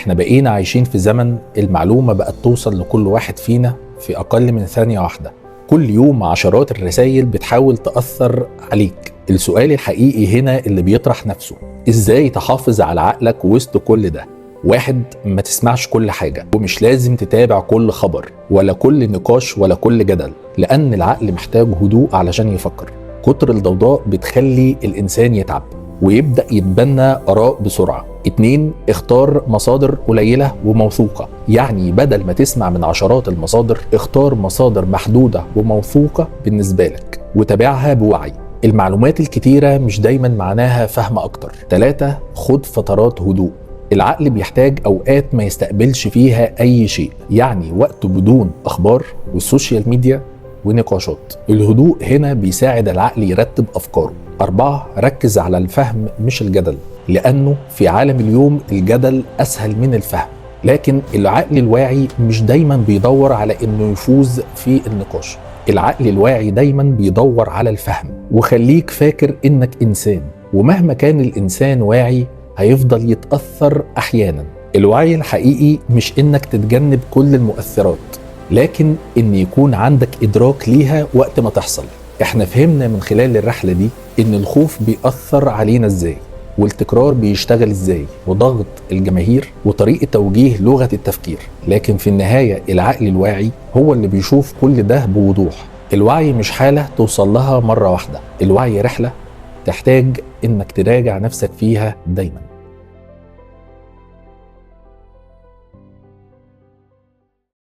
احنا بقينا عايشين في زمن المعلومة بقت توصل لكل واحد فينا في أقل من ثانية واحدة. كل يوم عشرات الرسائل بتحاول تأثر عليك. السؤال الحقيقي هنا اللي بيطرح نفسه: ازاي تحافظ على عقلك وسط كل ده؟ واحد، ما تسمعش كل حاجة، ومش لازم تتابع كل خبر ولا كل نقاش ولا كل جدل، لأن العقل محتاج هدوء علشان يفكر. كتر الضوضاء بتخلي الإنسان يتعب ويبدأ يتبنى آراء بسرعة. 2، اختار مصادر قليلة وموثوقة، يعني بدل ما تسمع من عشرات المصادر اختار مصادر محدودة وموثوقة بالنسبة لك وتابعها بوعي. المعلومات الكتيرة مش دايما معناها فهم أكتر. 3، خد فترات هدوء. العقل بيحتاج أوقات ما يستقبلش فيها أي شيء، يعني وقت بدون أخبار والسوشيال ميديا ونقاشات. الهدوء هنا بيساعد العقل يرتب أفكاره. 4، ركز على الفهم مش الجدل، لأنه في عالم اليوم الجدل أسهل من الفهم، لكن العقل الواعي مش دايما بيدور على إنه يفوز في النقاش. العقل الواعي دايما بيدور على الفهم. وخليك فاكر إنك إنسان، ومهما كان الإنسان واعي هيفضل يتأثر أحيانا. الوعي الحقيقي مش إنك تتجنب كل المؤثرات، لكن إن يكون عندك إدراك ليها وقت ما تحصل. إحنا فهمنا من خلال الرحلة دي إن الخوف بيأثر علينا إزاي، والتكرار بيشتغل إزاي، وضغط الجماهير، وطريقة توجيه لغة التفكير. لكن في النهاية العقل الواعي هو اللي بيشوف كل ده بوضوح. الوعي مش حالة توصل لها مرة واحدة، الوعي رحلة تحتاج إنك تراجع نفسك فيها دايما.